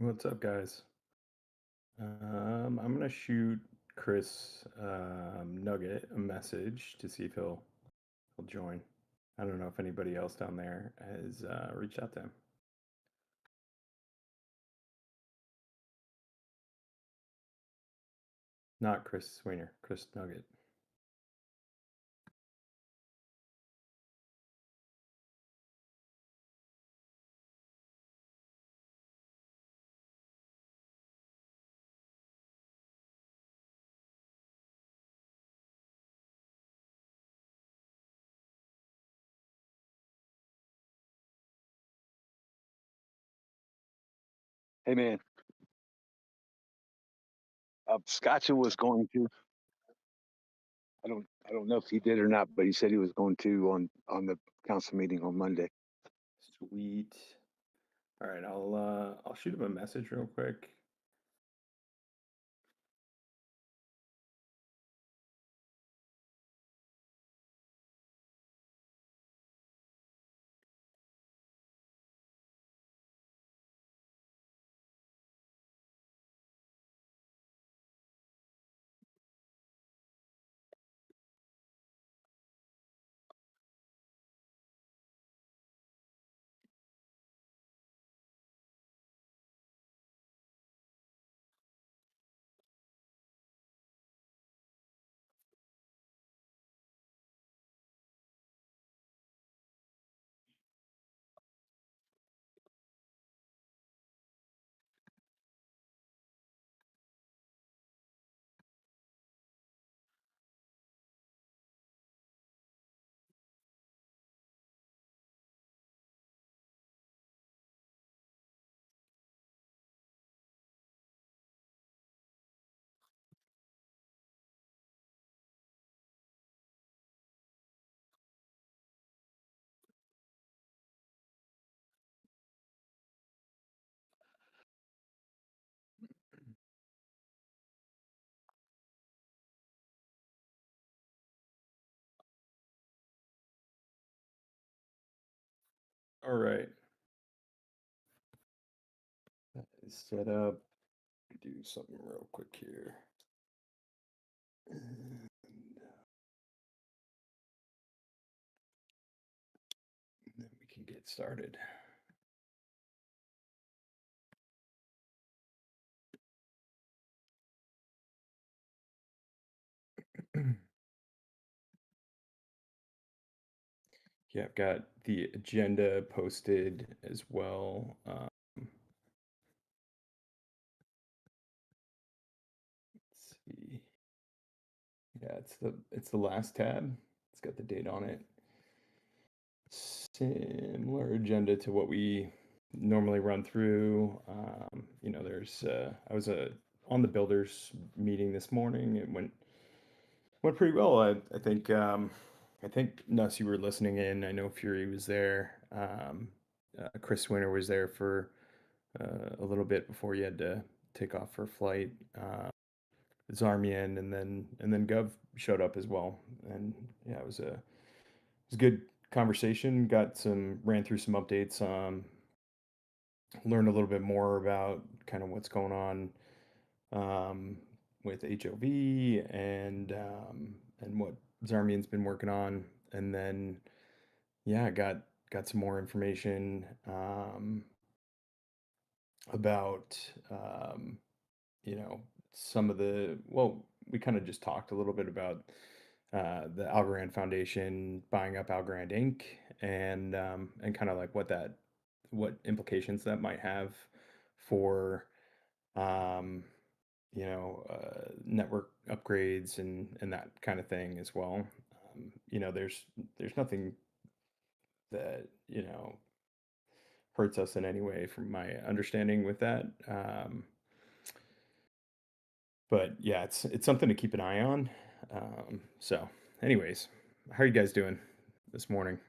What's up, guys? I'm gonna shoot Chris Nugget a message to see if he'll join. I don't know if anybody else down there has reached out to him. Not Chris Sweener, Chris Nugget. Hey man, Scotcha was going to. I don't know if he did or not, but he said he was going to on the council meeting on Monday. Sweet. All right, I'll shoot him a message real quick. All right, that is set up. Do something real quick here. And then we can get started. Yeah, I've got the agenda posted as well. Let's see. Yeah, it's the last tab. It's got the date on it. Similar agenda to what we normally run through. There's I was on the builders meeting this morning. It went pretty well. I think Nuss, you were listening in. I know Fury was there. Chris Winter was there for a little bit before he had to take off for flight. Zarmian and then Gov showed up as well, and yeah, it was a good conversation. Ran through some updates. Learned a little bit more about kind of what's going on um, with HOV and what Zarmian's been working on, and then yeah, got some more information about you know, some of we kind of just talked a little bit about the Algorand Foundation buying up Algorand Inc. And kind of like what implications that might have for um, network upgrades and that kind of thing as well. There's nothing that hurts us in any way from my understanding with that. But yeah, it's something to keep an eye on. So, anyways, how are you guys doing this morning?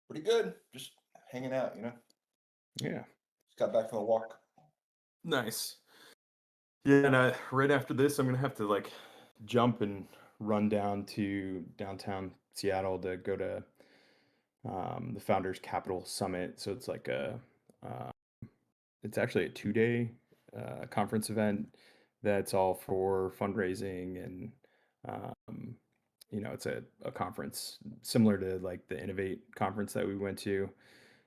Pretty good. Just hanging out, Yeah, Just got back from a walk. nice. Yeah, and right after this, I'm gonna have to like jump and run down to downtown Seattle to go to the Founders Capital Summit. So it's like uh, it's actually a 2 day conference event that's all for fundraising and um, it's a conference similar to like the Innovate conference that we went to,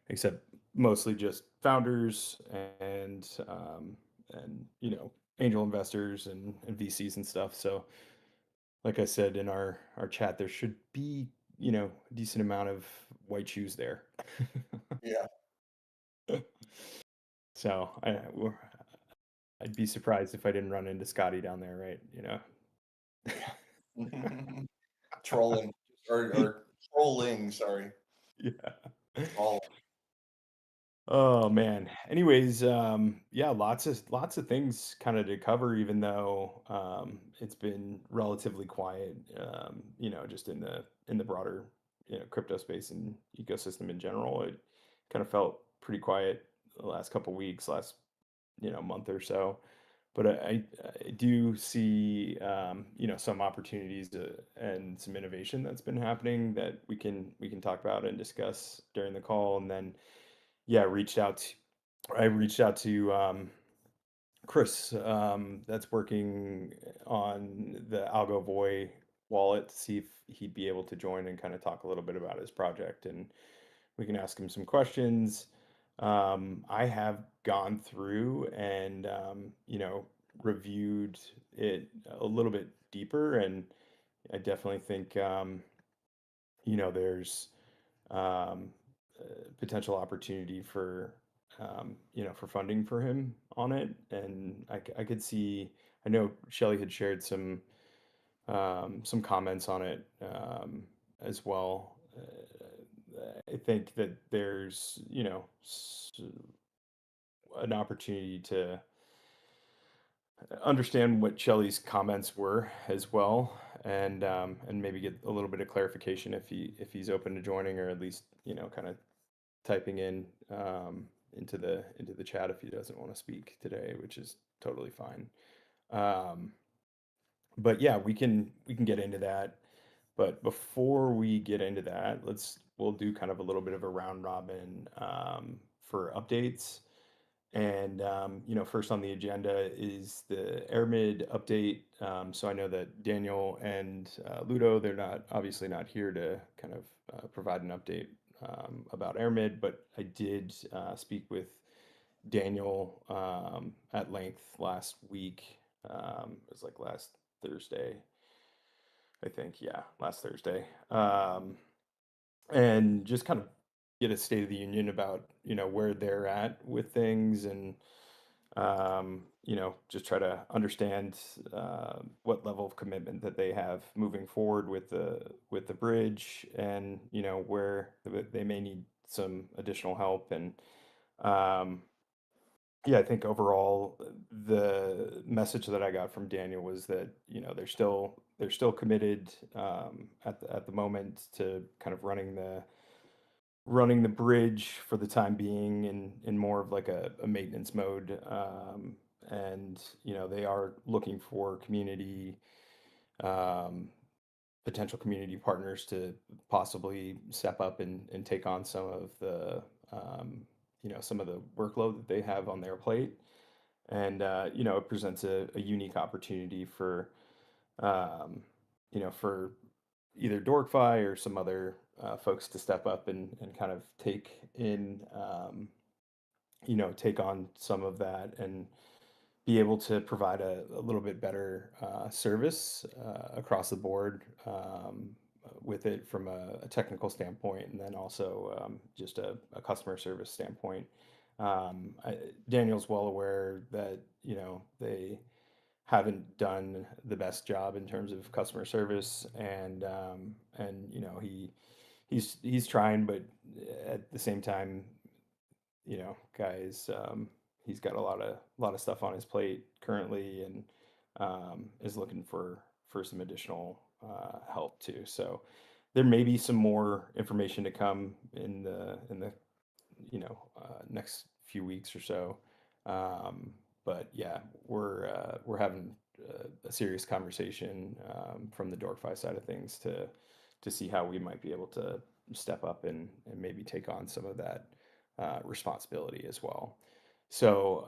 except mostly just founders and angel investors and VCs and stuff. So like I said in our chat, there should be a decent amount of white shoes there. Yeah. So I'd be surprised if I didn't run into Scotty down there, right? Trolling or trolling, sorry. Yeah. Trolling. Oh man. Anyways, yeah, lots of things kind of to cover, even though it's been relatively quiet, just in the broader, crypto space and ecosystem in general. It kind of felt pretty quiet the last couple weeks, last, month or so. But I do see, some opportunities and some innovation that's been happening that we can talk about and discuss during the call. And then, yeah, I reached out to Chris, that's working on the Algo Voy wallet to see if he'd be able to join and kind of talk a little bit about his project, and we can ask him some questions. I have gone through and reviewed it a little bit deeper, and I definitely think there's um, potential opportunity for funding for him on it. And I could see, I know Shelly had shared some comments on it as well. I think that there's, an opportunity to understand what Shelly's comments were as well, and maybe get a little bit of clarification if he's open to joining, or at least kind of typing in into the chat if he doesn't want to speak today, which is totally fine. Um, but yeah, we can get into that. But before we get into that, we'll do kind of a little bit of a round robin for updates. And first on the agenda is the Airmid update. So I know that Daniel and Ludo, they're not obviously not here to kind of provide an update about Airmid, but I did speak with Daniel at length last week. It was like last Thursday, I think. Yeah, last Thursday. And just kind of get a state of the union about where they're at with things, and just try to understand what level of commitment that they have moving forward with the bridge, and where they may need some additional help. And um, yeah, I think overall the message that I got from Daniel was that they're still committed at the moment to kind of running the bridge for the time being in more of like a maintenance mode. And they are looking for um, potential community partners to possibly step up and take on um, some of the workload that they have on their plate. And it presents a unique opportunity for either DorkFi or some other folks to step up and kind of take on some of that, and be able to provide a little bit better service across the board with it from a technical standpoint, and then also just a customer service standpoint. Daniel's well aware that they haven't done the best job in terms of customer service, and he's trying, but at the same time, guys, he's got a lot of stuff on his plate currently, and is looking for some additional help too. So there may be some more information to come in the next few weeks or so. But yeah, we're having a serious conversation from the DorkFi side of things to see how we might be able to step up and maybe take on some of that responsibility as well. So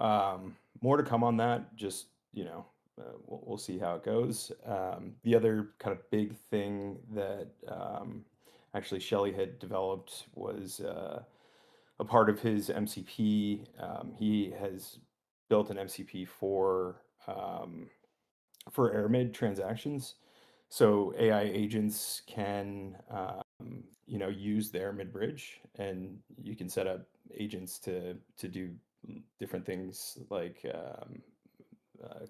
more to come on that. Just we'll see how it goes. The other kind of big thing that actually Shelley had developed was a part of his MCP. He has built an MCP for Aramid transactions. So AI agents can, use the Aramid bridge, and you can set up agents to do different things like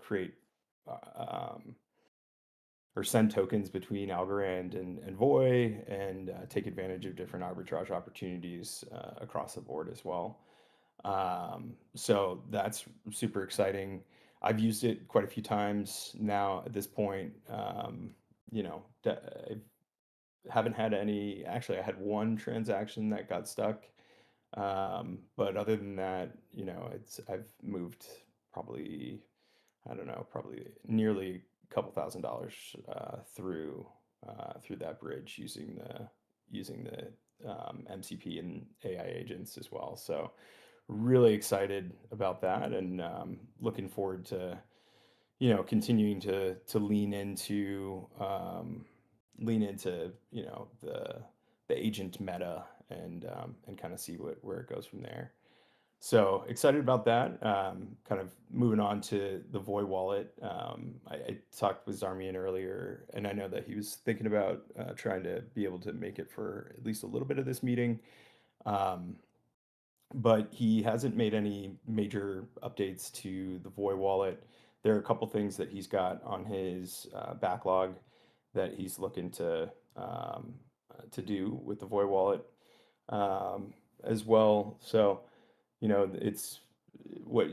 create or send tokens between Algorand and Voy, and take advantage of different arbitrage opportunities across the board as well. So that's super exciting. I've used it quite a few times now at this point. I haven't had any, actually, I had one transaction that got stuck. But other than that, I've moved probably, I don't know, probably nearly a couple $1,000 through that bridge using the MCP and AI agents as well. So really excited about that, and looking forward to continuing to lean into the agent meta, and kind of see where it goes from there. So excited about that. Kind of moving on to the Voy wallet. I talked with Zarmian earlier, and I know that he was thinking about trying to be able to make it for at least a little bit of this meeting. Um, but he hasn't made any major updates to the Voy wallet. There are a couple things that he's got on his backlog that he's looking to do with the Voy wallet as well. So, it's what,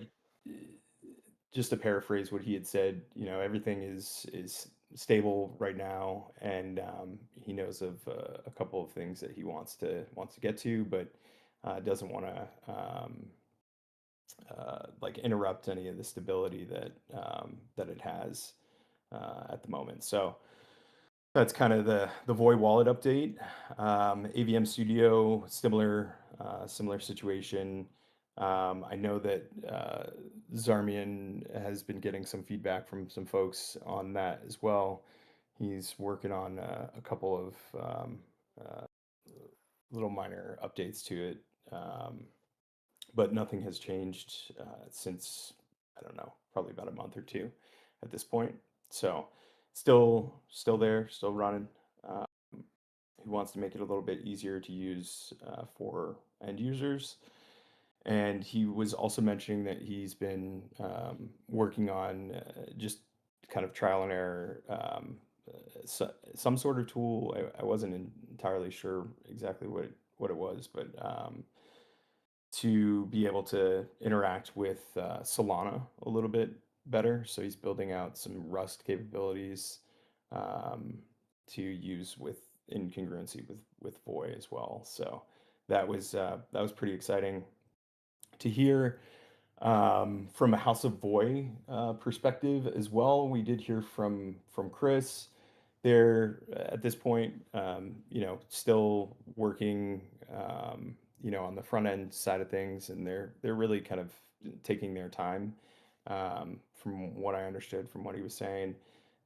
just to paraphrase what he had said, everything is stable right now, and he knows of a couple of things that he wants to get to, but doesn't want to like interrupt any of the stability that it has at the moment. So that's kind of the Voy wallet update. AVM Studio, similar situation. I know that Zarmian has been getting some feedback from some folks on that as well. He's working on a couple of uh, little minor updates to it, but nothing has changed since, I don't know, probably about a month or two at this point. So still there, still running. Uh, he wants to make it a little bit easier to use for end users. And he was also mentioning that he's been working on just kind of trial and error, some sort of tool. I wasn't entirely sure exactly what it was, but to be able to interact with Solana a little bit better. So he's building out some Rust capabilities um, to use in congruency with Voy as well. So that was pretty exciting to hear. From a House of Voy perspective as well, we did hear from Chris. They're at this point, still working, on the front end side of things, and they're really kind of taking their time. From what I understood from what he was saying,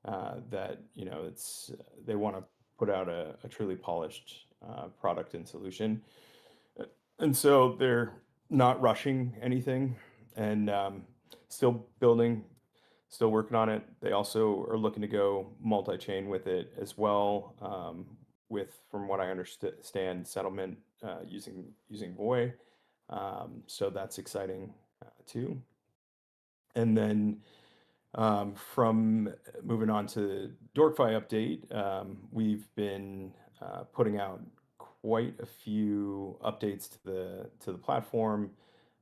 that it's they want to put out a truly polished product and solution, and so they're not rushing anything, and still building, still working on it. They also are looking to go multi-chain with it as well, with, from what I understand, settlement using Voy. So that's exciting too. And then from moving on to DorkFi update, we've been putting out quite a few updates to the platform,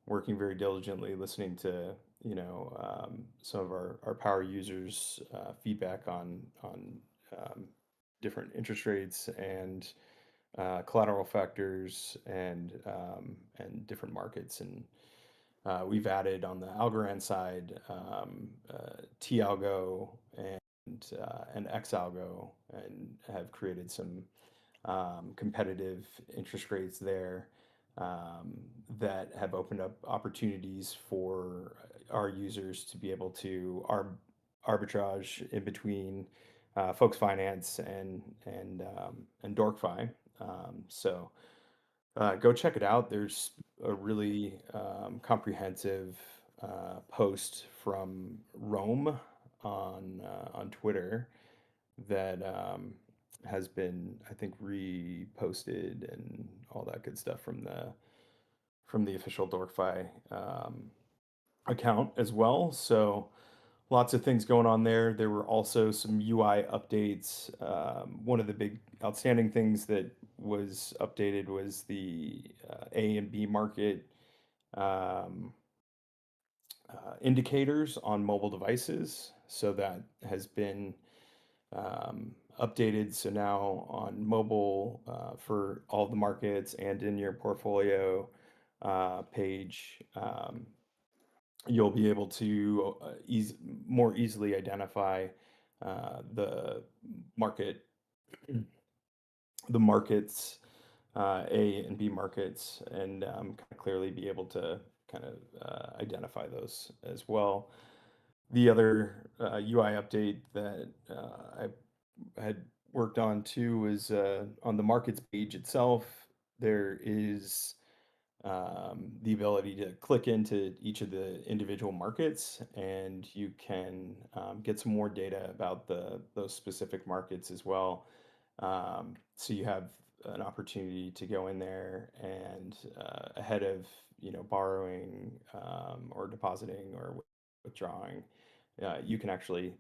working very diligently, listening to some of our power users' feedback on different interest rates and collateral factors, and different markets. And we've added on the Algorand side T-Algo and X-Algo, and have created some competitive interest rates there, um, that have opened up opportunities for our users to be able to arbitrage in between Folks Finance and DorkFi. So go check it out. There's a really comprehensive post from Rome on Twitter that has been, I think, reposted and all that good stuff from the official DorkFi account as well. So lots of things going on there. There were also some UI updates. One of the big outstanding things that was updated was the A and B market um, indicators on mobile devices. So that has been updated. So now on mobile for all the markets and in your portfolio page, you'll be able to more easily identify the market, the markets, A and B markets, and kind of clearly be able to kind of identify those as well. The other UI update that I had worked on too was on the markets page itself. There is the ability to click into each of the individual markets, and you can get some more data about those specific markets as well. So you have an opportunity to go in there and ahead of borrowing or depositing or withdrawing, you can actually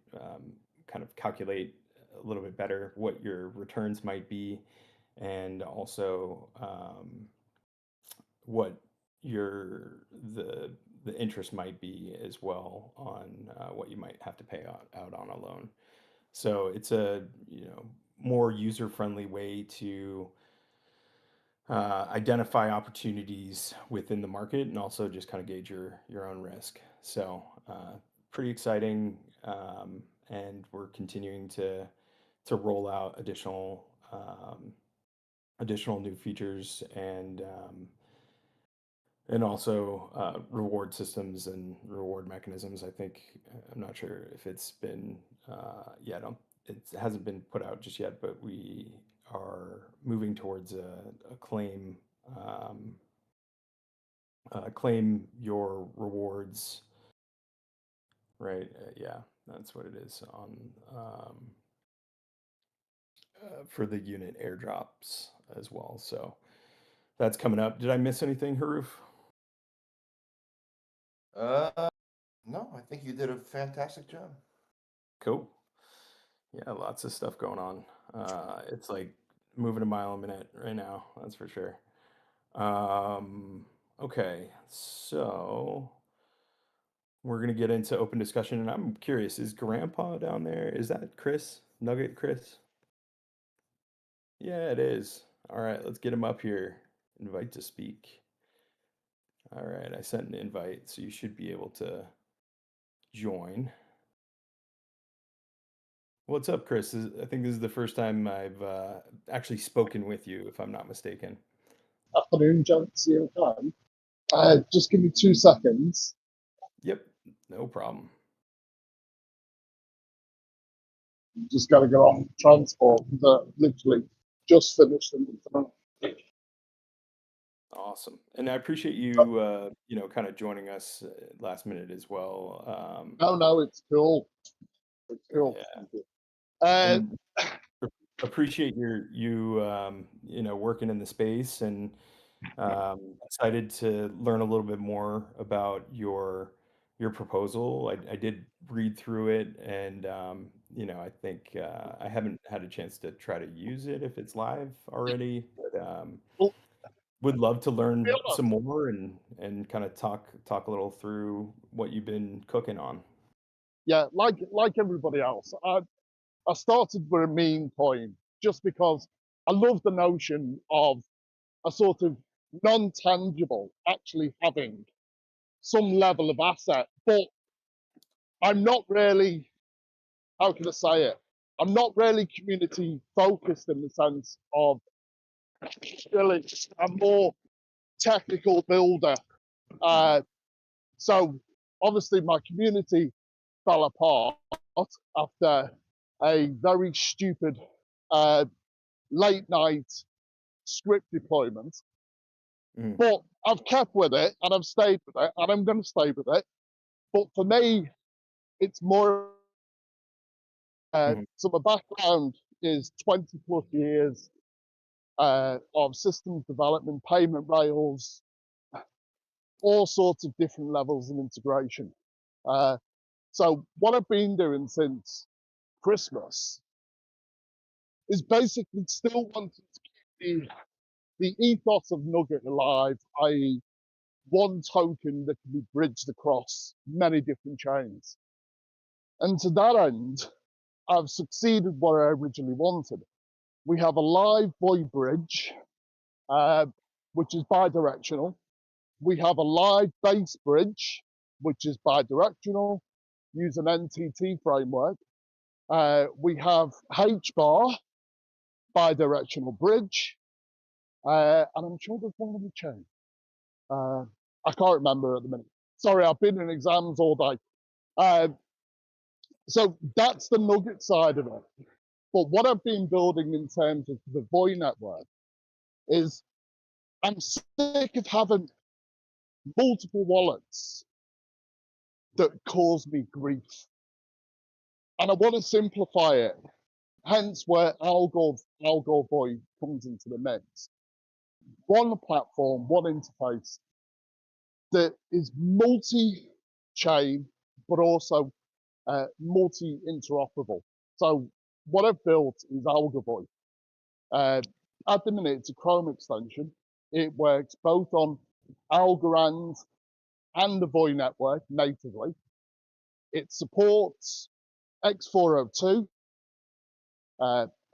kind of calculate a little bit better what your returns might be, and also what your the interest might be as well on what you might have to pay out on a loan. So it's a more user-friendly way to identify opportunities within the market and also just kind of gauge your own risk. So pretty exciting, and we're continuing to roll out additional new features and also reward systems and reward mechanisms. I think I'm not sure if it's been yeah, it hasn't been put out just yet, but we are moving towards a um, claim your rewards, right? Yeah, that's what it is on for the unit airdrops as well. So that's coming up. Did I miss anything, Haruf? Uh, no, I think you did a fantastic job. Cool. Yeah, lots of stuff going on. It's like moving a mile a minute right now, that's for sure. Um, okay, so we're gonna get into open discussion, and I'm curious, is Grandpa down there? Is that Chris? Nugget Chris? Yeah, it is. All right, let's get him up here. Invite to speak. All right, I sent an invite, so you should be able to join. What's up, Chris? I think this is the first time I've actually spoken with you, if I'm not mistaken. Afternoon, gents. You okay? Just give me 2 seconds. Yep, no problem. Just got to get off transport. Literally just finished them. Awesome. And I appreciate you, kind of joining us last minute as well. No, it's cool. It's cool. Yeah, Uh, and appreciate working in the space, and excited to learn a little bit more about your proposal. I did read through it, and I think I haven't had a chance to try to use it if it's live already, but well, would love to to be learn honest, some more and kind of talk a little through what you've been cooking on. yeah, like everybody else, I started with a meme coin just because I love the notion of a sort of non-tangible actually having some level of asset, but I'm not really, how can I say it? I'm not really community focused in the sense of really a more technical builder. So obviously my community fell apart after a very stupid late night script deployment. Mm. But I've kept with it and I've stayed with it and I'm going to stay with it. But for me, it's more. Mhm. So my background is 20 plus years of systems development, payment rails, all sorts of different levels of integration. So what I've been doing since Christmas is basically still wanting to keep the ethos of Nugget alive, i.e. one token that can be bridged across many different chains. And to that end, I've succeeded what I originally wanted. We have a live Void bridge, which is bidirectional. We have a live base bridge, which is bidirectional, using NTT framework. We have HBAR, bidirectional bridge, and I'm sure there's one on the chain. I can't remember at the minute. Sorry, I've been in exams all day. So that's the Nugget side of it. But what I've been building in terms of the Void network is I'm sick of having multiple wallets that cause me grief. And I want to simplify it. Hence where Algor Void comes into the mix. One platform, one interface that is multi-chain, but also multi-interoperable. So what I've built is Algor Void. At the minute, it's a Chrome extension. It works both on Algorand and the Void network natively. It supports X402,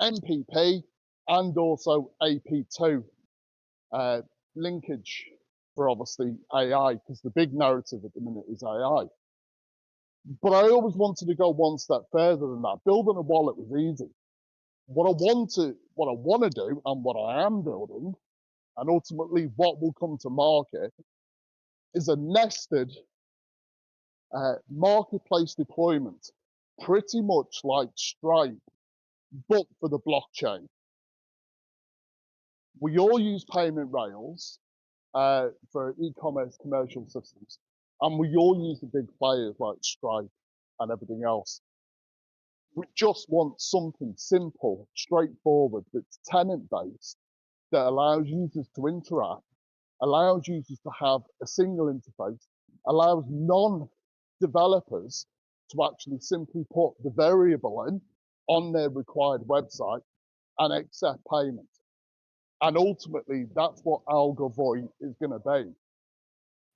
MPP, and also AP2 linkage for obviously AI, because the big narrative at the minute is AI. But I always wanted to go one step further than that. Building a wallet was easy. What I want to do, and what I am building, and ultimately what will come to market, is a nested marketplace deployment, pretty much like Stripe, but for the blockchain. We all use payment rails for e-commerce commercial systems, and we all use the big players like Stripe and everything else. We just want something simple, straightforward, that's tenant-based, that allows users to interact, allows users to have a single interface, allows non-developers to actually simply put the variable in on their required website and accept payment. And ultimately, that's what Algor Void is going to be.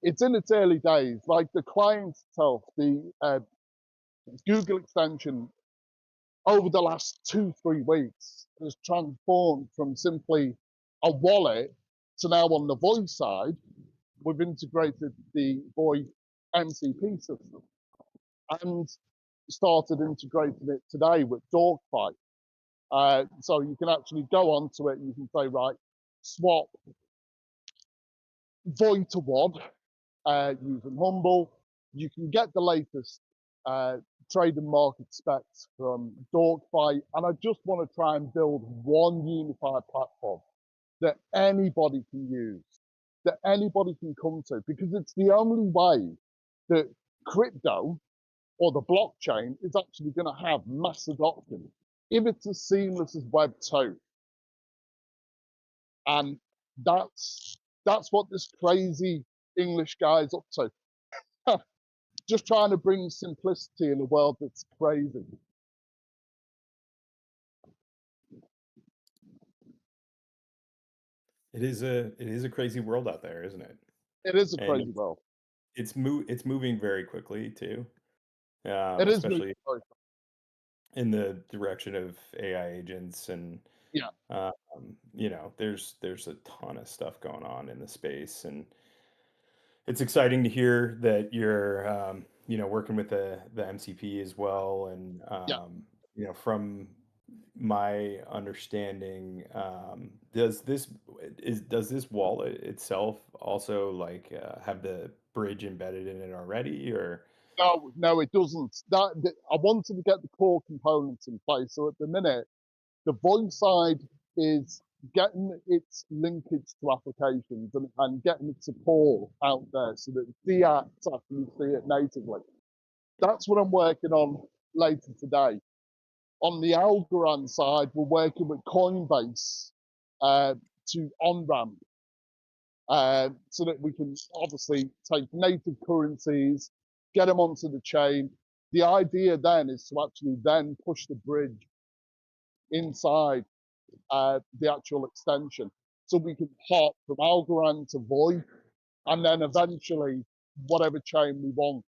It's in its early days. Like the client itself, the Google extension over the last 2-3 weeks has transformed from simply a wallet to now on the voice side, we've integrated the Void MCP system and started integrating it today with Dorkfight. So you can actually go onto it and you can say, right, swap Void to WAD using Humble. You can get the latest trade and market specs from Dorkfight. And I just want to try and build one unified platform that anybody can use, that anybody can come to, because it's the only way that crypto or the blockchain is actually going to have mass adoption if it's as seamless as Web 2. And that's what this crazy English guy is up to. Just trying to bring simplicity in a world that's crazy. It is a crazy world out there, isn't it? It is a And crazy world. it's moving very quickly too, It is moving especially very fast. in the direction of AI agents and Yeah. there's a ton of stuff going on in the space, and it's exciting to hear that you're working with the MCP as well, and Yeah. from my understanding, does this wallet itself also like have the bridge embedded in it already, or? No, no, it doesn't. I wanted to get the core components in place. So at the minute, the voice side is getting its linkage to applications and getting its support out there so that the apps actually see it natively. That's what I'm working on later today. On the Algorand side, we're working with Coinbase to on-ramp so that we can obviously take native currencies, get them onto the chain. The idea then is to actually then push the bridge inside the actual extension. So we can hop from Algorand to Void, and then eventually whatever chain we want.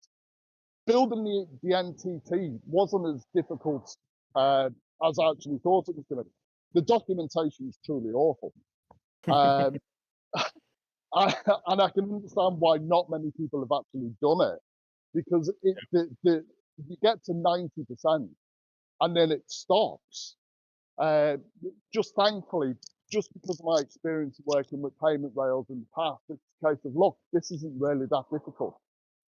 Building the NTT wasn't as difficult as I actually thought it was going to be. The documentation is truly awful. Um, and I can understand why not many people have actually done it, because you get to 90% and then it stops. Just thankfully, just because of my experience working with payment rails in the past, it's a case of, look, this isn't really that difficult.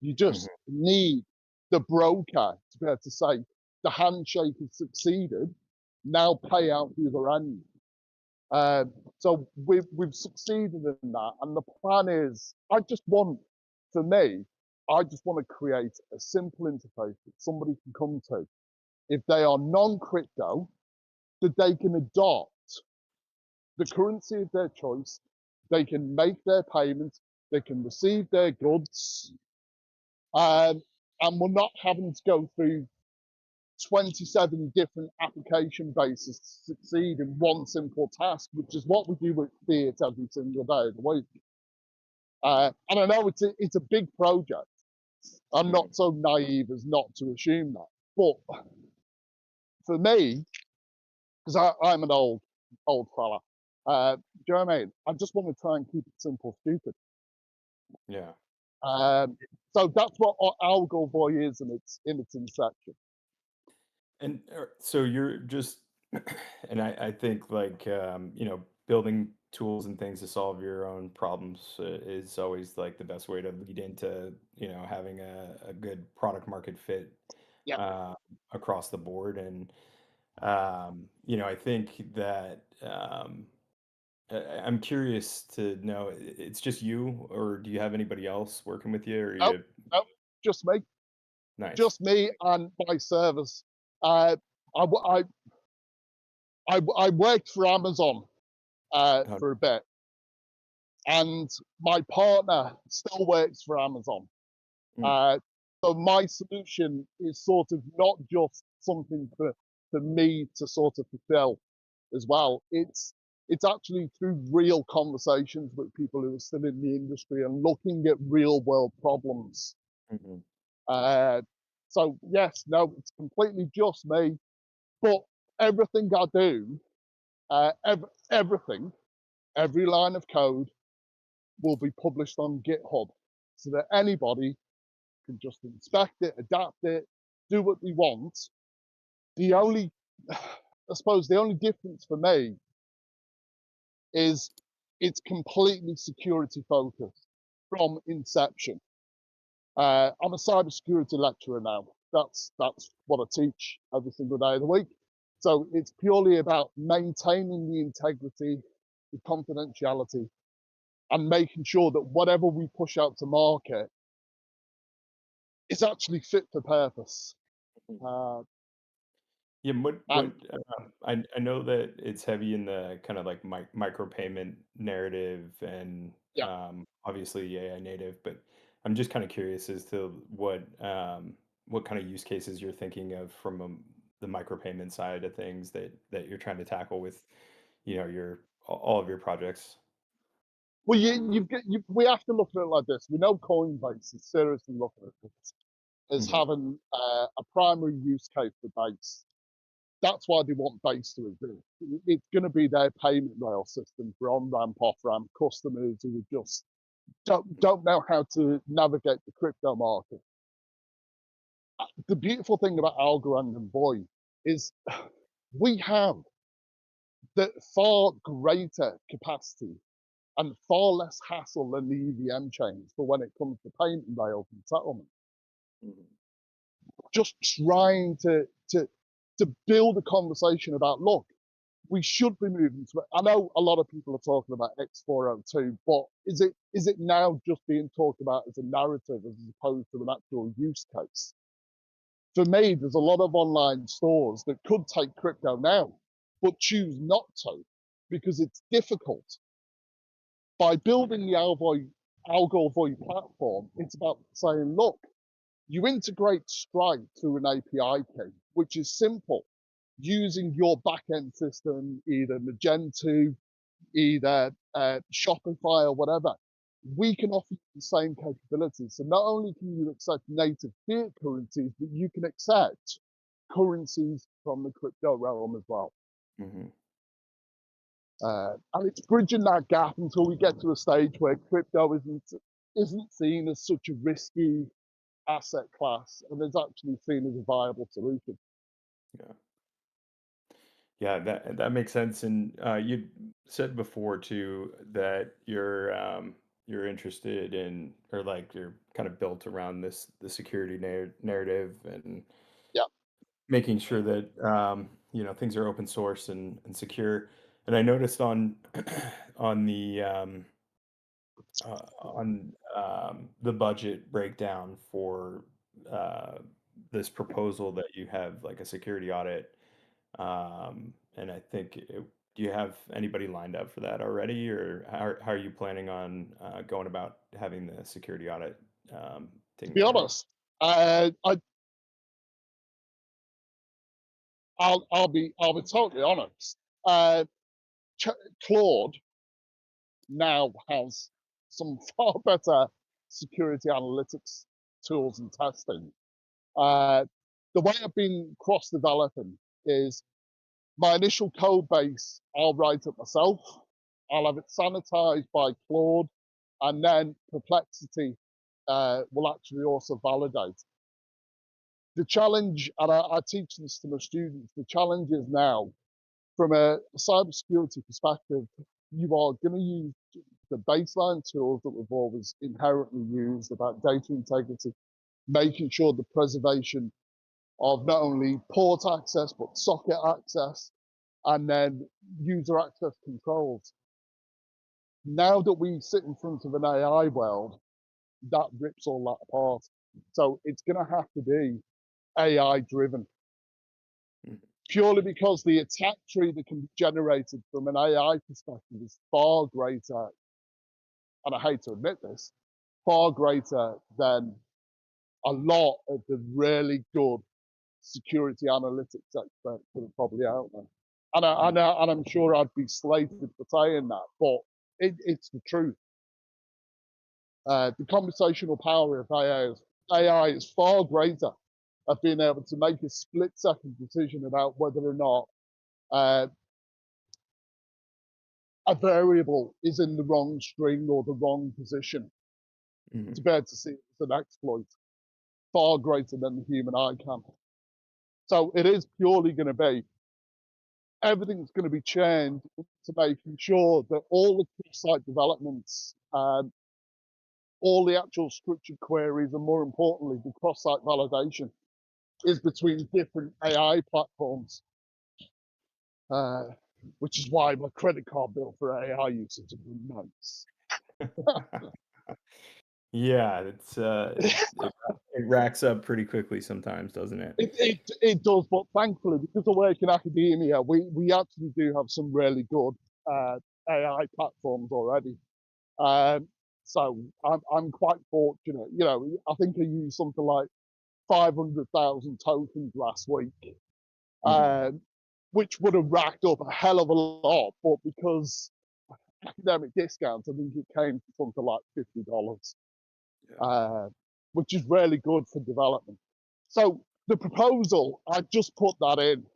You just need the broker to be able to say, the handshake has succeeded, now pay out the other end. So we've succeeded in that. And the plan is, for me, I just want to create a simple interface that somebody can come to. If they are non-crypto, that they can adopt the currency of their choice, they can make their payments, they can receive their goods, and we're not having to go through 27 different application bases to succeed in one simple task, which is what we do with Fiat every single day of the week. And I know it's a big project. I'm not so naive as not to assume that. But for me, because I'm an old fella, do you know what I mean? I just want to try and keep it simple, stupid. Yeah. So that's what Algo Boy is in its inception. And so you're just, and I think like, building tools and things to solve your own problems is always like the best way to lead into, having a good product market fit Yeah. uh, across the board. And, I think that I'm curious to know, it's just you, or do you have anybody else working with you, or Nope, you? nope, just me. Nice. Just me and my service. Uh, I, I, I worked for Amazon Oh, for a bit, and my partner still works for Amazon. mm, So my solution is sort of not just something for me to sort of fulfill as well. It's actually through real conversations with people who are still in the industry and looking at real world problems. mhm. So yes, no, it's completely just me. But everything I do, everything, every line of code will be published on GitHub so that anybody can just inspect it, adapt it, do what they want. The only, I suppose, the only difference for me is it's completely security focused from inception. I'm a cybersecurity lecturer now. That's what I teach every single day of the week. So it's purely about maintaining the integrity, the confidentiality, and making sure that whatever we push out to market is actually fit for purpose. Yeah, And I know that it's heavy in the kind of like micropayment narrative and yeah, obviously AI native, but I'm just kind of curious as to what kind of use cases you're thinking of from the micropayment side of things that you're trying to tackle with, your all of your projects. well, we have to look at it like this. We know Coinbase is seriously looking at this as Hmm. having a primary use case for Base. That's why they want Base to exist. It's going to be their payment rail system for on-ramp, off-ramp customers who just don't know how to navigate the crypto market. The beautiful thing about Algorand and Void is we have the far greater capacity and far less hassle than the EVM chains for when it comes to payment rails and settlement. Mhm. Just trying to build a conversation about, look, we should be moving to it. I know a lot of people are talking about X402, but is it now just being talked about as a narrative as opposed to an actual use case? For me, there's a lot of online stores that could take crypto now, but choose not to because it's difficult. By building the Algol Void platform, it's about saying, look, you integrate Stripe through an API key, which is simple, using your backend system, either Magento, either Shopify or whatever. We can offer you the same capabilities. So not only can you accept native fiat currencies, but you can accept currencies from the crypto realm as well. Hmm. And it's bridging that gap until we get to a stage where crypto isn't seen as such a risky asset class and is actually seen as a viable solution. Yeah. Yeah, that makes sense. And you said before too that you're interested in, or like you're kind of built around the security narrative and Yeah. making sure that things are open source and secure. And I noticed on the the budget breakdown for uh, this proposal that you have like a security audit, and I think do you have anybody lined up for that already, or how are you planning on going about having the security audit To taken be care of? honest, I'll be totally honest. Uh, Claude now has some far better security analytics tools and testing. The way I've been cross developing is my initial code base, I'll write it myself. I'll have it sanitized by Claude, and then Perplexity will actually also validate. The challenge, and I teach this to my students, the challenge is now, from a cybersecurity perspective, you are going to use the baseline tools that we've always inherently used about data integrity, making sure the preservation of not only port access, but socket access, and then user access controls. Now that we sit in front of an AI world, that rips all that apart. So it's going to have to be AI driven, Mhm. purely because the attack tree that can be generated from an AI perspective is far greater, and I hate to admit this, far greater than a lot of the really good security analytics experts that are probably out there. And I'm sure I'd be slated for saying that, but it's the truth. The conversational power of AI is far greater at being able to make a split-second decision about whether or not a variable is in the wrong string or the wrong position, Mhm. to be able to see it as an exploit, far greater than the human eye can. So it is purely going to be, everything's going to be changed to making sure that all the cross-site developments, all the actual structured queries, and more importantly, the cross-site validation is between different AI platforms, which is why my credit card bill for AI usage has been months. Yeah, it racks up pretty quickly sometimes, doesn't it? It does, but thankfully, because I work in academia, we actually do have some really good AI platforms already. So I'm quite fortunate. You know, I think I used something like 500,000 tokens last week, Mhm. which would have racked up a hell of a lot, but because academic discounts, I think it came to something like $50, Yeah. which is really good for development. So the proposal, I just put that in.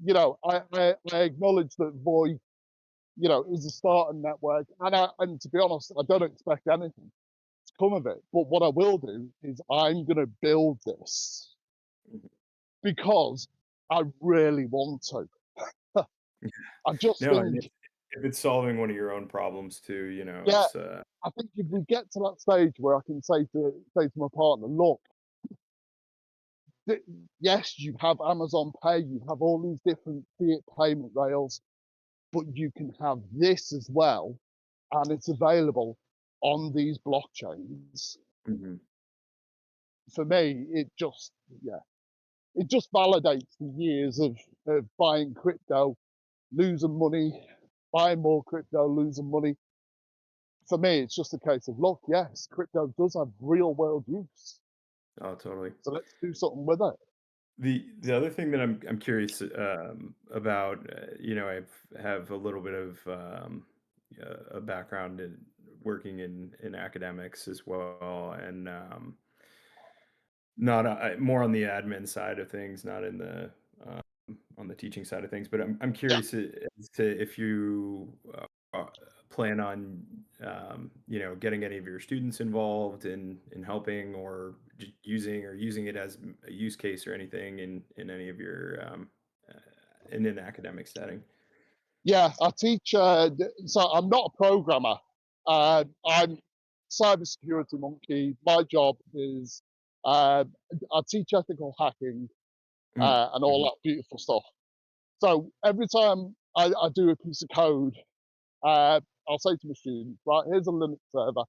You know, I acknowledge that Voi, you know, is a starting network, and to be honest, I don't expect anything to come of it. But what I will do is I'm going to build this Mhm. because I really want to. I just No, and think, if it's solving one of your own problems too, yeah, it's I think if we get to that stage where I can say to my partner, look, yes, you have Amazon Pay, you have all these different fiat payment rails, but you can have this as well, and it's available on these blockchains. mhm. For me, yeah, it just validates the years of buying crypto, losing money, buying more crypto, losing money. For me, it's just a case of, look, yes, crypto does have real world use. Oh, totally. So let's do something with it. The other thing that I'm curious about, I have a little bit of a background in working in academics as well, and not more on the admin side of things, not in the um, on the teaching side of things. But I'm Yeah, curious as to if you plan on getting any of your students involved in helping or using it as a use case or anything in any of your uh, in an academic setting. yeah. I teach. So I'm not a programmer. I'm cybersecurity monkey. My job is I teach ethical hacking Mm, and all mhm, that beautiful stuff. So every time I do a piece of code, uh, I'll say to my students, right, here's a Linux server.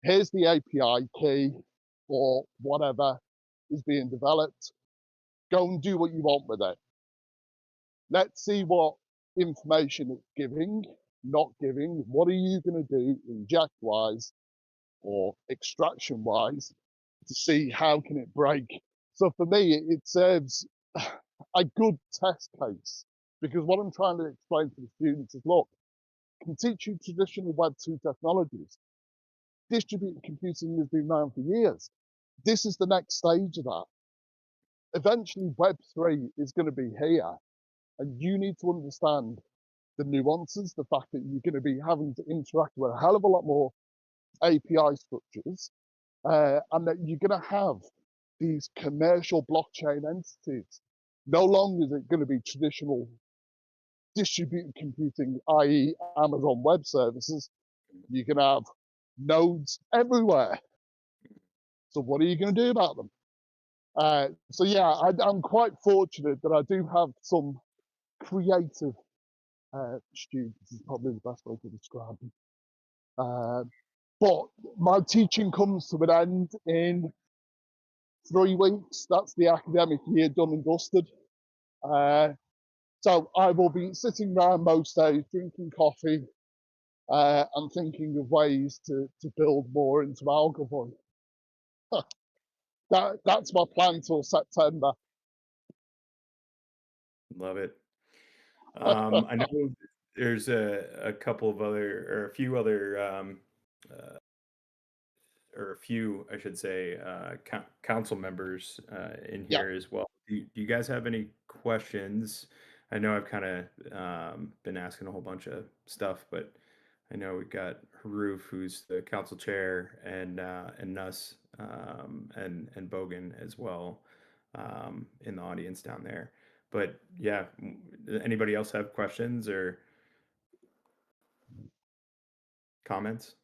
Here's the API key for whatever is being developed. Go and do what you want with it. Let's see what information it's giving, not giving. What are you going to do inject wise or extraction wise to see how can it break? So for me, it serves a good test case because what I'm trying to explain to the students is, look, I can teach you traditional Web 2 technologies. Distributed computing has been around for years. This is the next stage of that. Eventually, Web 3 is going to be here, and you need to understand the nuances, the fact that you're going to be having to interact with a hell of a lot more API structures, and that you're going to have these commercial blockchain entities. No longer is it going to be traditional distributed computing, i.e., Amazon Web Services. You can have nodes everywhere. So, what are you going to do about them? So, yeah, I'm quite fortunate that I do have some creative students, is probably the best way to describe them. But my teaching comes to an end in 3 weeks. That's the academic year done and dusted. So I will be sitting around most days drinking coffee and thinking of ways to build more into Algovoy. That's my plan till September. love it. I know there's a couple of other or a few other uh, or a few, I should say, council members in Yeah, here as well. Do you guys have any questions? I know I've kind of been asking a whole bunch of stuff, but I know we've got Haruf, who's the council chair, and Nuss and Bogan as well in the audience down there. But yeah, anybody else have questions or comments?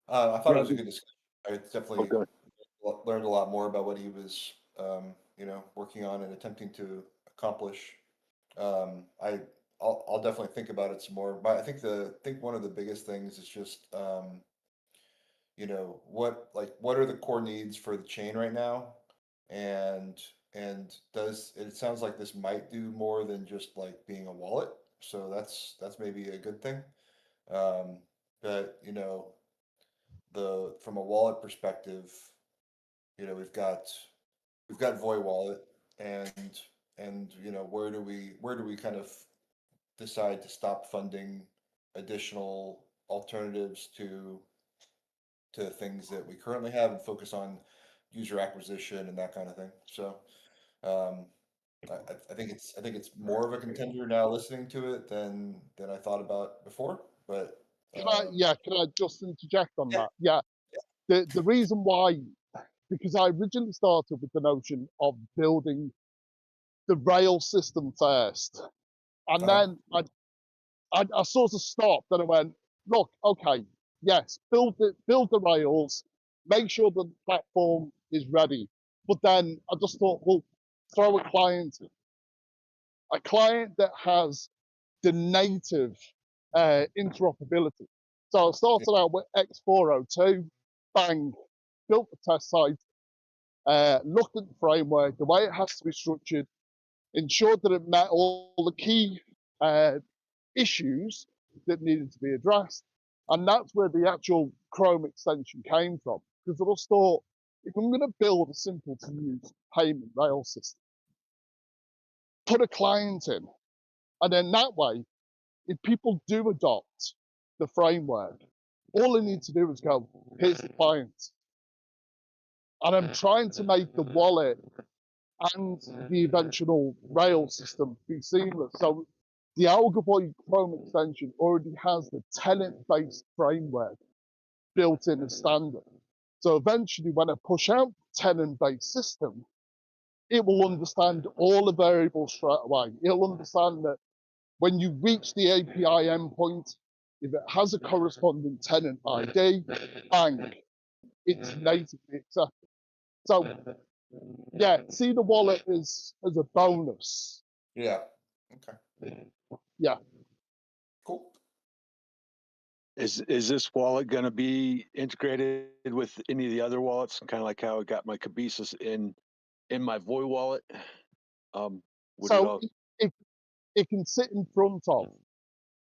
I thought it yeah, was a good discussion. I definitely Okay. learned a lot more about what he was, working on and attempting to accomplish. I I'll definitely think about it some more. But I think one of the biggest things is just what are the core needs for the chain right now, and does it sounds like this might do more than just like being a wallet. So that's maybe a good thing. Um, but the from a wallet perspective, we've got Voy Wallet, and where do we kind of decide to stop funding additional alternatives to things that we currently have and focus on user acquisition and that kind of thing. So um, I think it's more of a contender now listening to it than I thought about before. But can I just interject on yeah, that? Yeah, the reason why, because I originally started with the notion of building the rail system first, and Uh-huh. then I sort of stopped and I went, look, okay, yes, build the rails, make sure the platform is ready. But then I just thought, well, throw a client that has the native interoperability. So I started out with X402, bang, built the test site, looked at the framework, the way it has to be structured, ensured that it met all the key issues that needed to be addressed. And that's where the actual Chrome extension came from. Because I just thought, if I'm going to build a simple to use payment rail system, put a client in. And then that way, if people do adopt the framework, all they need to do is go, here's the client. And I'm trying to make the wallet and the eventual rail system be seamless. So the Algoboy Chrome extension already has the tenant-based framework built in as standard. So eventually, when I push out tenant-based system, it will understand all the variables straight away. It'll understand that when you reach the API endpoint, if it has a corresponding tenant ID, bang, it's natively accepted. So yeah, see the wallet as a bonus. Yeah. Okay. Yeah. Cool. Is this wallet going to be integrated with any of the other wallets? Kind of like how I got my Cabezus in my Voy wallet. Would it So all? it can sit in front of.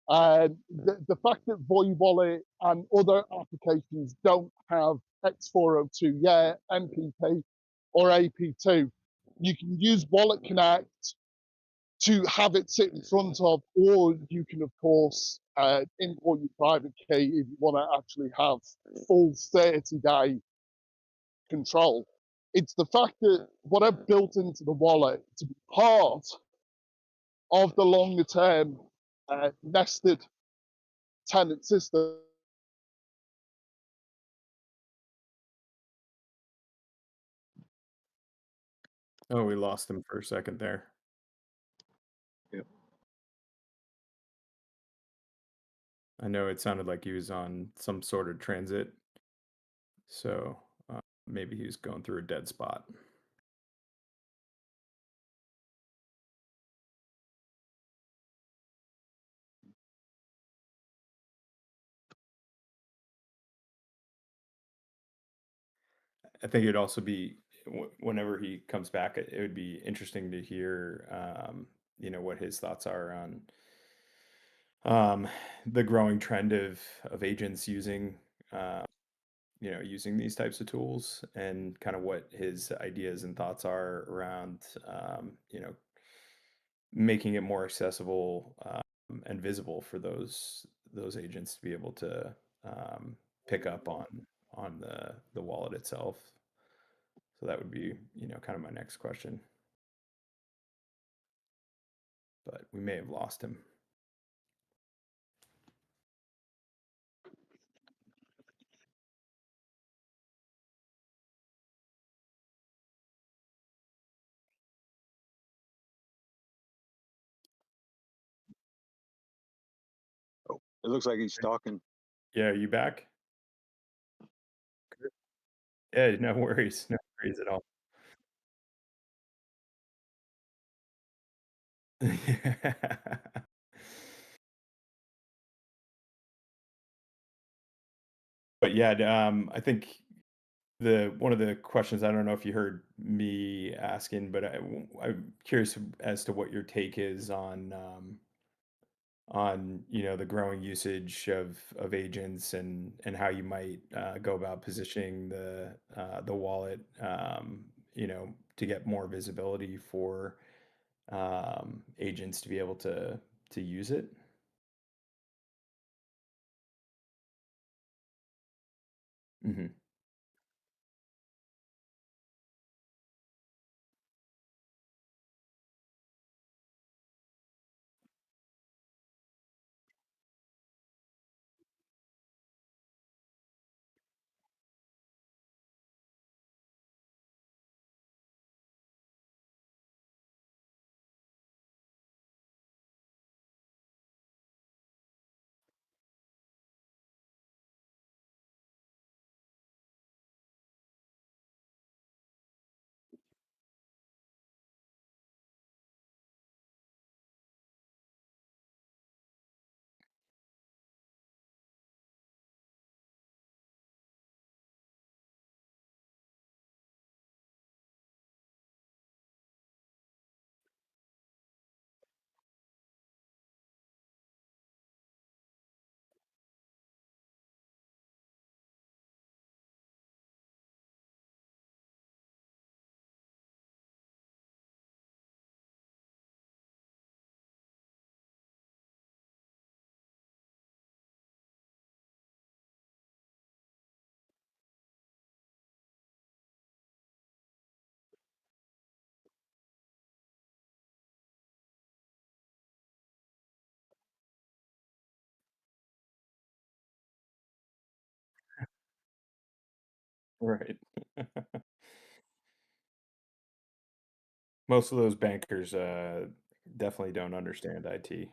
The fact that Voy Wallet and other applications don't have X402 yet, MPP or AP2, you can use Wallet Connect to have it sit in front of, or you can, of course, import your private key if you want to actually have full 30-day control. It's the fact that what I've built into the wallet to be part of the longer term nested tenant system. Oh, we lost him for a second there. Yep. I know it sounded like he was on some sort of transit, so maybe he was going through a dead spot. I think it'd also be whenever he comes back, it would be interesting to hear, what his thoughts are on the growing trend of agents using, using these types of tools, and kind of what his ideas and thoughts are around, making it more accessible and visible for those agents to be able to pick up on the wallet itself. So that would be, kind of my next question. But we may have lost him. It looks like he's talking. Yeah, are you back? Yeah, no worries. No worries at all. But yeah, I think the one of the questions, I don't know if you heard me asking, but I'm curious as to what your take is on the growing usage of agents, and how you might go about positioning the wallet, to get more visibility for agents to be able to use it. Hmm. Right. Most of those bankers, definitely don't understand IT.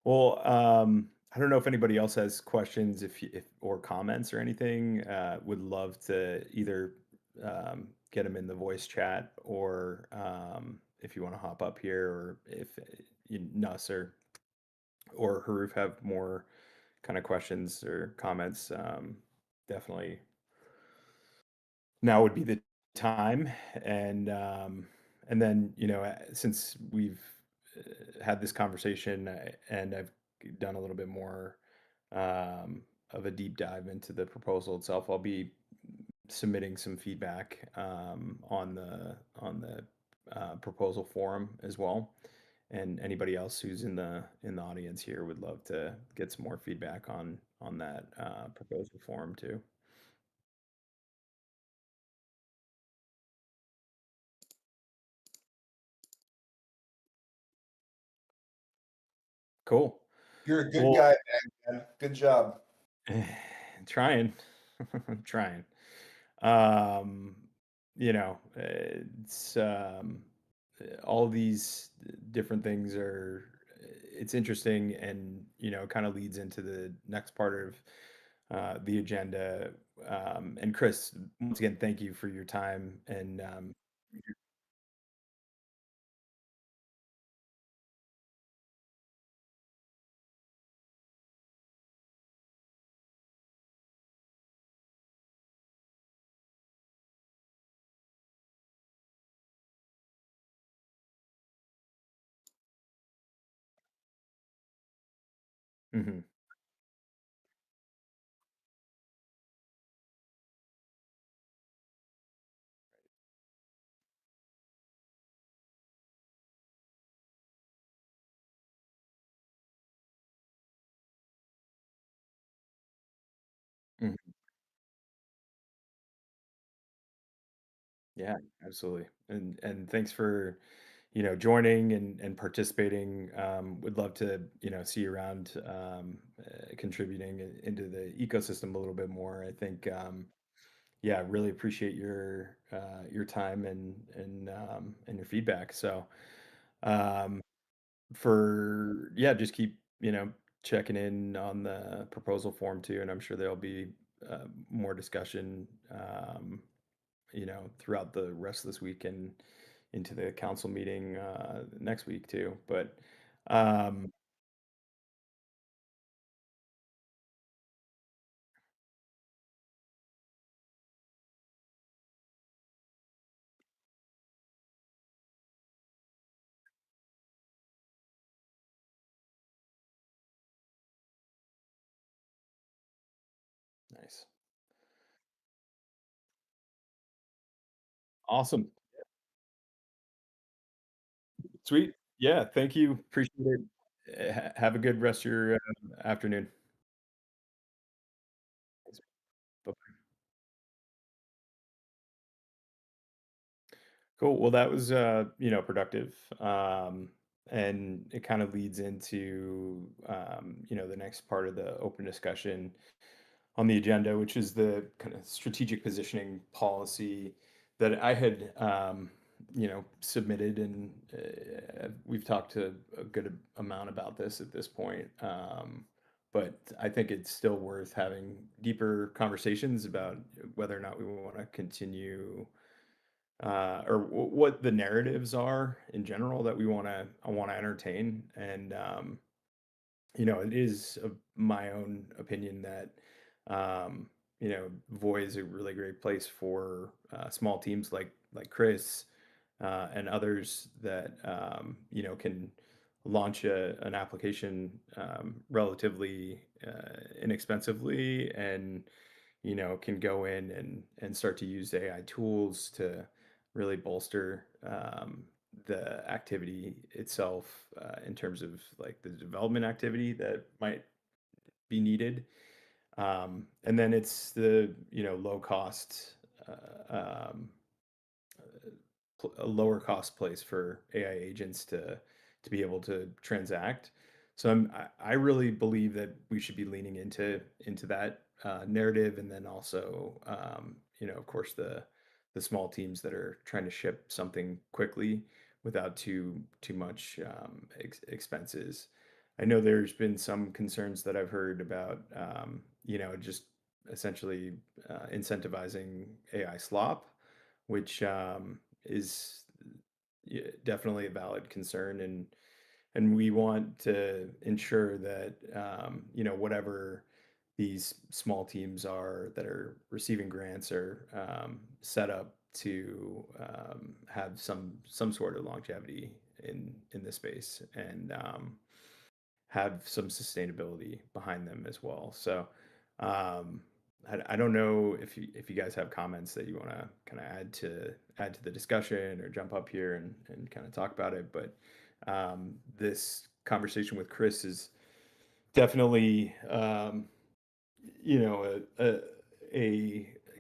Well, I don't know if anybody else has questions if or comments or anything. Would love to either get them in the voice chat or if you want to hop up here or if Nuss or Haruf have more kind of questions or comments, definitely now would be the time. And then since we've had this conversation and I've done a little bit more of a deep dive into the proposal itself, I'll be submitting some feedback on the proposal forum as well. And anybody else who's in the audience here would love to get some more feedback on that proposal forum too. Cool. You're a good Well, guy, man. Good job. trying, trying. Um, it's all these different things are. It's interesting, and kind of leads into the next part of the agenda. And Chris, once again, thank you for your time. And mhm, mhm. Yeah, absolutely. And thanks for joining and participating. Would love to see you around, contributing into the ecosystem a little bit more. I think yeah, really appreciate your time and your feedback. So um, for yeah, just keep checking in on the proposal form too, and I'm sure there'll be more discussion throughout the rest of this week and into the council meeting next week too. But um, nice, awesome, sweet, yeah. Thank you, appreciate it. Have a good rest of your afternoon. Bye. Cool. Well, that was productive. And it kind of leads into the next part of the open discussion on the agenda, which is the kind of strategic positioning policy that I had submitted, and we've talked to a good amount about this at this point. But I think it's still worth having deeper conversations about whether or not we want to continue or what the narratives are in general that I want to entertain. And it is of my own opinion that Voy is a really great place for small teams like Chris and others that can launch an application relatively inexpensively and can go in and start to use AI tools to really bolster the activity itself in terms of like the development activity that might be needed. And then it's the low cost, a lower cost place for AI agents to be able to transact. So I really believe that we should be leaning into that narrative, and then also, of course, the small teams that are trying to ship something quickly without too much expenses. I know there's been some concerns that I've heard about, just essentially incentivizing AI slop, which is definitely a valid concern, and we want to ensure that whatever these small teams are that are receiving grants are set up to have some sort of longevity in this space, and have some sustainability behind them as well. So um, I don't know if you guys have comments that you want to kind of add to the discussion, or jump up here and kind of talk about it. But this conversation with Chris is definitely a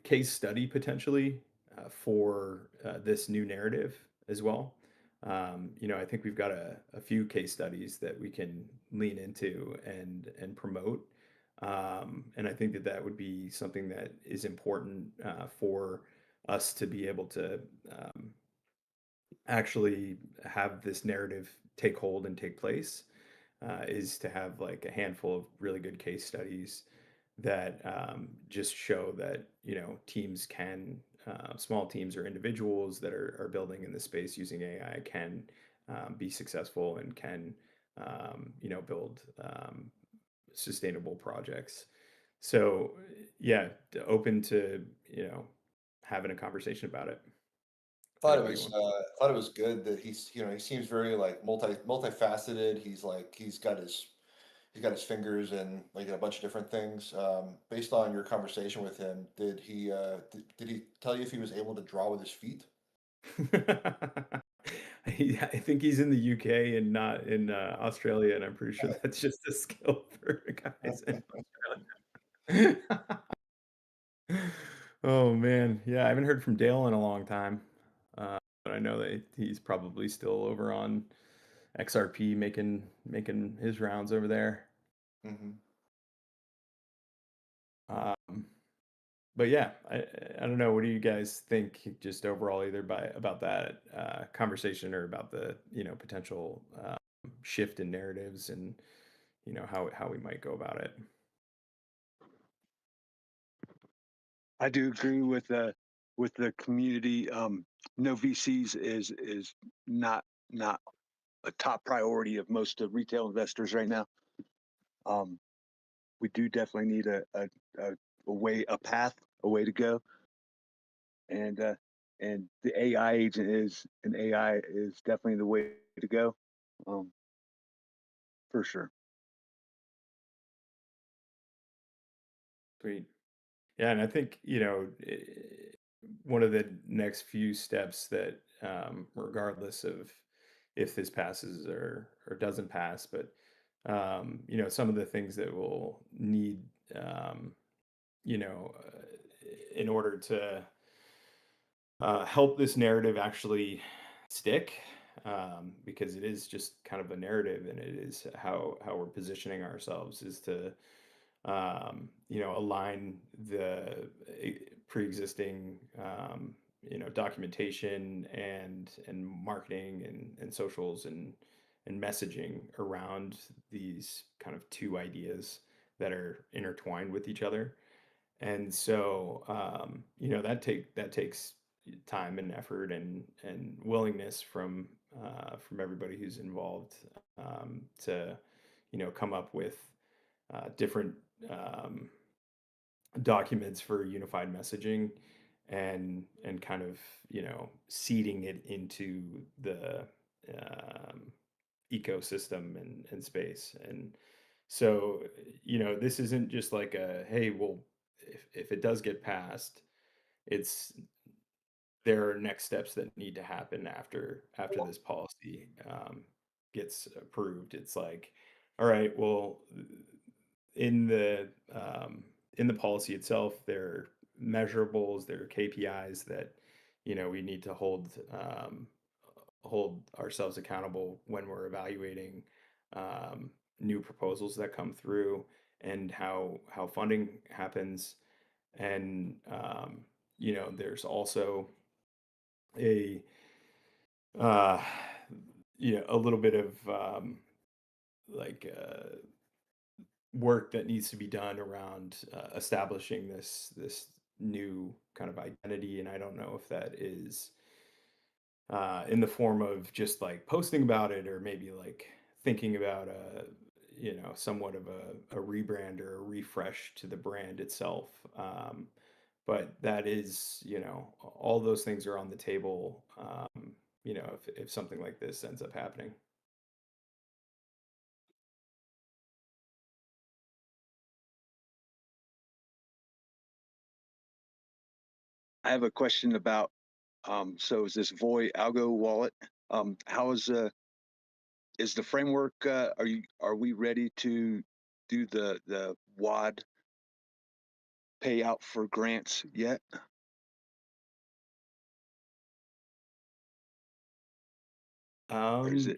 case study potentially for this new narrative as well. I think we've got a few case studies that we can lean into and promote. And I think that that would be something that is important for us to be able to actually have this narrative take hold and take place, is to have like a handful of really good case studies that just show that teams can, small teams or individuals that are building in this space using AI can be successful, and can build sustainable projects. So yeah, open to having a conversation about it. If anybody wants. Thought it was good that he seems very like multifaceted. He's got his fingers in like a bunch of different things. Based on your conversation with him, did he tell you if he was able to draw with his feet? I think he's in the UK and not in Australia, and I'm pretty sure that's just a skill for guys in Australia. Oh man, yeah, I haven't heard from Dale in a long time, but I know that he's probably still over on XRP making his rounds over there. Hmm. Um, but yeah, I don't know. What do you guys think, just overall, either about that conversation, or about the potential shift in narratives, and how we might go about it? I do agree with the community. No VCs is not a top priority of most of retail investors right now. Um, we do definitely need a, a path, a way to go, and the AI agent is an AI is definitely the way to go, um, for sure. Sweet. Yeah, and I think one of the next few steps that, regardless of if this passes or doesn't pass, but some of the things that we'll need, um, you know, uh, in order to help this narrative actually stick, because it is just kind of a narrative, and it is how we're positioning ourselves, is to align the pre-existing documentation and marketing and socials and messaging around these kind of two ideas that are intertwined with each other. And so that takes time and effort and willingness from everybody who's involved, to come up with different um, documents for unified messaging, and kind of seeding it into the um, ecosystem and space. And so this isn't just like a, hey, well, if it does get passed, it's there are next steps that need to happen after this policy gets approved. It's like, all right, well, in the um, in the policy itself, there are measurables, there are KPIs that we need to hold ourselves accountable when we're evaluating, new proposals that come through and how funding happens. And there's also a uh, a little bit of like work that needs to be done around establishing this new kind of identity. And I don't know if that is in the form of just like posting about it, or maybe like thinking about somewhat of a rebrand or a refresh to the brand itself. But that is, all those things are on the table, if something like this ends up happening. I have a question about, so is this Voiager wallet? How is the framework, are we ready to do the WAD payout for grants yet? Or is it,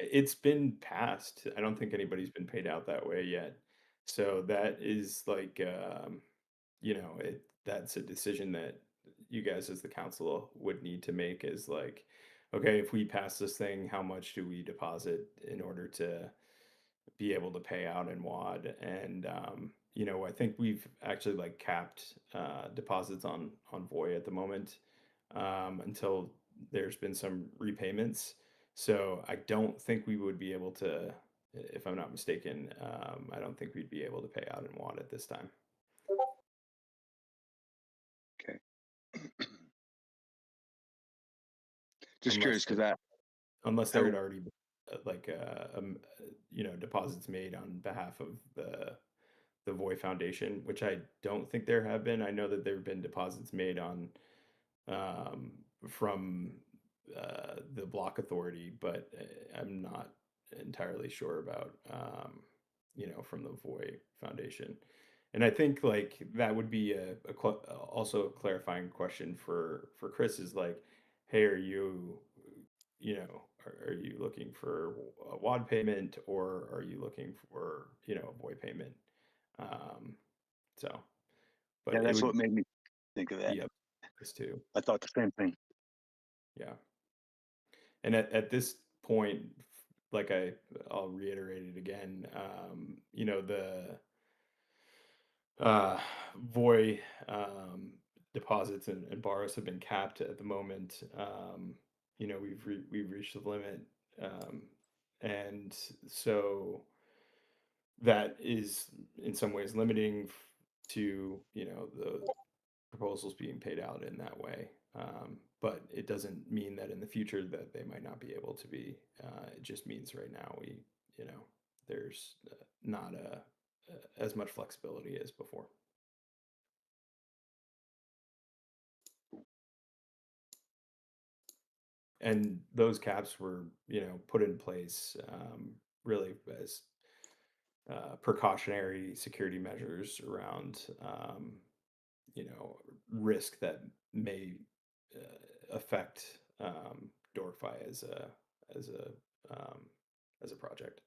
It's been passed. I don't think anybody's been paid out that way yet. So that is like, that's a decision that you guys as the council would need to make, is like, okay, if we pass this thing, how much do we deposit in order to be able to pay out in WAD? And I think we've actually like capped deposits on Voy at the moment, until there's been some repayments. So I don't think we would be able to, if I'm not mistaken, I don't think we'd be able to pay out in WAD at this time. okay. Just Unless curious, because unless I there had already been deposits made on behalf of the Voy Foundation, which I don't think there have been. I know that there have been deposits made on from the Block Authority, but I'm not entirely sure about from the Voy Foundation. And I think like that would be also a clarifying question for Chris, is like, hey, are you looking for a WAD payment, or are you looking for a Voy payment? Um, so, yeah, but it that's would what made me think of that. be up to us too. I thought the same thing. Yeah. And at this point, like I'll reiterate it again, the Voy deposits and borrows have been capped at the moment. We've reached the limit, um, and so that is in some ways limiting to the proposals being paid out in that way. But it doesn't mean that in the future that they might not be able to be. It just means right now there's not as much flexibility as before. And those caps were, put in place really as precautionary security measures around, risk that may affect Dorify as a um, as a project.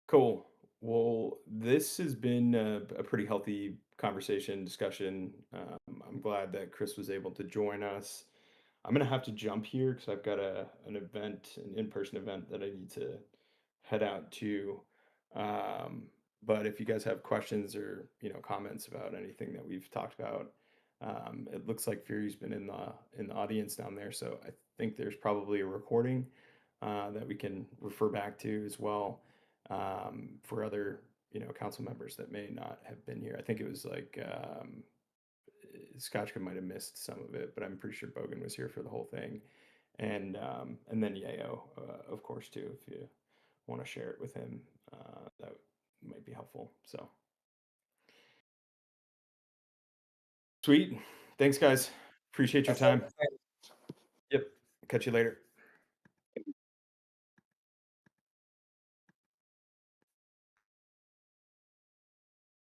Cool. Well, this has been a pretty healthy conversation, discussion. I'm glad that Chris was able to join us. I'm gonna have to jump here because I've got an in-person event that I need to head out to. Um, but if you guys have questions or comments about anything that we've talked about, it looks like Fury's been in the audience down there, so I think there's probably a recording that we can refer back to as well, for other council members that may not have been here. I think it was like Scotchka might have missed some of it, but I'm pretty sure Bogan was here for the whole thing, and then Yayo, of course, too. If you want to share it with him, that might be helpful. So sweet. Thanks, guys. Appreciate your That's all. time. Yep. Catch you later.